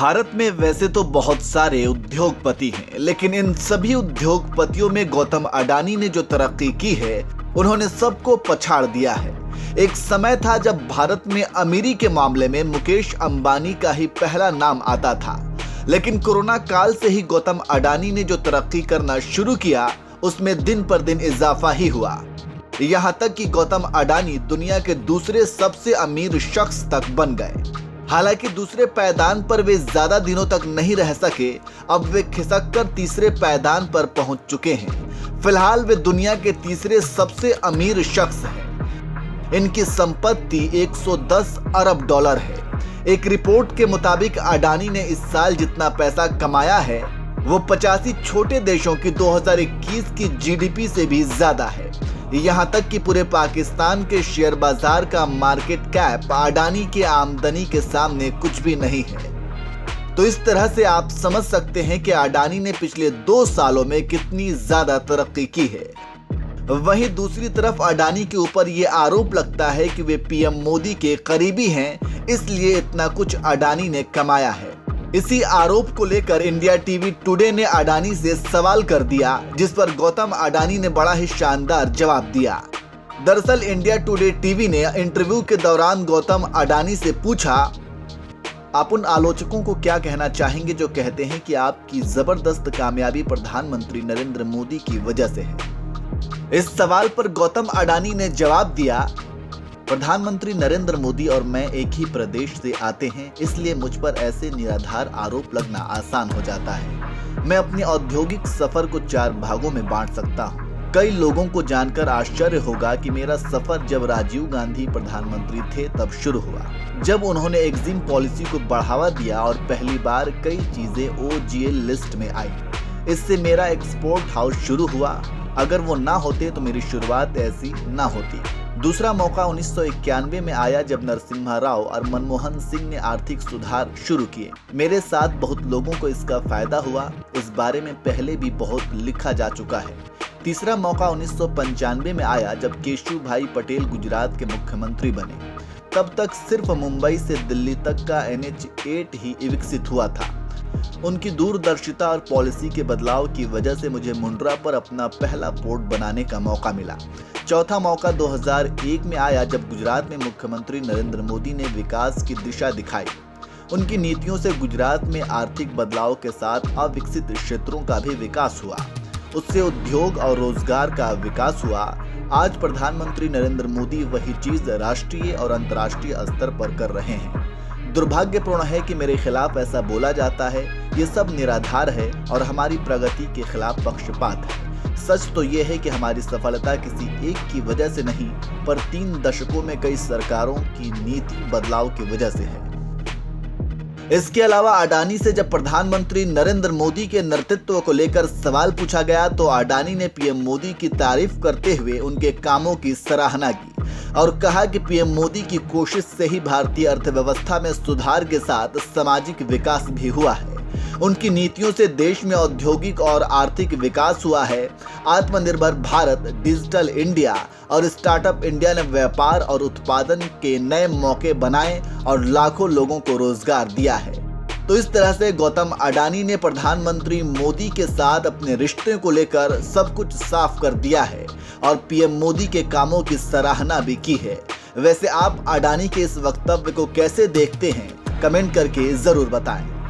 भारत में वैसे तो बहुत सारे उद्योगपति हैं, लेकिन इन सभी उद्योगपतियों में गौतम अडानी ने जो तरक्की की है, उन्होंने सबको पछाड़ दिया है। एक समय था जब भारत में अमीरी के मामले में मुकेश अंबानी का ही पहला नाम आता था, लेकिन कोरोना काल से ही गौतम अडानी ने जो तरक्की करना शुरू किया, उसमें दिन पर दिन इजाफा ही हुआ। यहाँ तक कि गौतम अडानी दुनिया के दूसरे सबसे अमीर शख्स तक बन गए। हालांकि दूसरे पायदान पर वे ज्यादा दिनों तक नहीं रह सके, अब वे खिसक कर तीसरे पायदान पर पहुंच चुके हैं। फिलहाल वे दुनिया के तीसरे सबसे अमीर शख्स हैं। इनकी संपत्ति 110 अरब डॉलर है। एक रिपोर्ट के मुताबिक अडानी ने इस साल जितना पैसा कमाया है, वो 85 छोटे देशों की 2021 की जीडीपी से भी ज्यादा है। यहाँ तक कि पूरे पाकिस्तान के शेयर बाजार का मार्केट कैप अडानी के आमदनी के सामने कुछ भी नहीं है। तो इस तरह से आप समझ सकते हैं कि अडानी ने पिछले 2 सालों में कितनी ज्यादा तरक्की की है। वहीं दूसरी तरफ अडानी के ऊपर ये आरोप लगता है कि वे पीएम मोदी के करीबी हैं, इसलिए इतना कुछ अडानी ने कमाया है। इसी आरोप को लेकर इंडिया टीवी टुडे ने अडानी से सवाल कर दिया, जिस पर गौतम अडानी ने बड़ा ही शानदार जवाब दिया। दरअसल इंडिया टुडे टीवी ने इंटरव्यू के दौरान गौतम अडानी से पूछा, आप उन आलोचकों को क्या कहना चाहेंगे जो कहते हैं कि आपकी जबरदस्त कामयाबी प्रधानमंत्री नरेंद्र मोदी की वजह से है। इस सवाल पर गौतम अडानी ने जवाब दिया, प्रधानमंत्री नरेंद्र मोदी और मैं एक ही प्रदेश से आते हैं, इसलिए मुझ पर ऐसे निराधार आरोप लगना आसान हो जाता है। मैं अपने औद्योगिक सफर को 4 भागों में बांट सकता हूँ। कई लोगों को जानकर आश्चर्य होगा कि मेरा सफर जब राजीव गांधी प्रधानमंत्री थे तब शुरू हुआ, जब उन्होंने एग्जिम पॉलिसी को बढ़ावा दिया और पहली बार कई चीजें OGL लिस्ट में आई। इससे मेरा एक्सपोर्ट हाउस शुरू हुआ। अगर वो ना होते तो मेरी शुरुआत ऐसी ना होती। दूसरा मौका 1991 में आया जब नरसिम्हा राव और मनमोहन सिंह ने आर्थिक सुधार शुरू किए। मेरे साथ बहुत लोगों को इसका फायदा हुआ। इस बारे में पहले भी बहुत लिखा जा चुका है। तीसरा मौका 1995 में आया जब केशुभाई पटेल गुजरात के मुख्यमंत्री बने। तब तक सिर्फ मुंबई से दिल्ली तक का NH8 ही विकसित हुआ था। उनकी दूरदर्शिता और पॉलिसी के बदलाव की वजह से मुझे मुंड्रा पर अपना पहला पोर्ट बनाने का मौका मिला। चौथा मौका 2001 में आया जब गुजरात में मुख्यमंत्री नरेंद्र मोदी ने विकास की दिशा दिखाई। उनकी नीतियों से गुजरात में आर्थिक बदलाव के साथ अविकसित क्षेत्रों का भी विकास हुआ। उससे उद्योग और रोजगार का विकास हुआ। आज प्रधानमंत्री नरेंद्र मोदी वही चीज राष्ट्रीय और अंतर्राष्ट्रीय स्तर पर कर रहे हैं। दुर्भाग्यपूर्ण है कि मेरे खिलाफ ऐसा बोला जाता है। ये सब निराधार है और हमारी प्रगति के खिलाफ पक्षपात है। सच तो ये है कि हमारी सफलता किसी एक की वजह से नहीं, पर 3 दशकों में कई सरकारों की नीति बदलाव की वजह से है। इसके अलावा अडानी से जब प्रधानमंत्री नरेंद्र मोदी के नेतृत्व को लेकर सवाल पूछा गया तो अडानी ने पीएम मोदी की तारीफ करते हुए उनके कामों की सराहना की और कहा कि पीएम मोदी की कोशिश से ही भारतीय अर्थव्यवस्था में सुधार के साथ सामाजिक विकास भी हुआ है। उनकी नीतियों से देश में औद्योगिक और आर्थिक विकास हुआ है। आत्मनिर्भर भारत, डिजिटल इंडिया और स्टार्टअप इंडिया ने व्यापार और उत्पादन के नए मौके बनाए और लाखों लोगों को रोजगार दिया है। तो इस तरह से गौतम अडानी ने प्रधानमंत्री मोदी के साथ अपने रिश्ते को लेकर सब कुछ साफ कर दिया है और पीएम मोदी के कामों की सराहना भी की है। वैसे आप अडानी के इस वक्तव्य को कैसे देखते हैं, कमेंट करके जरूर बताएं।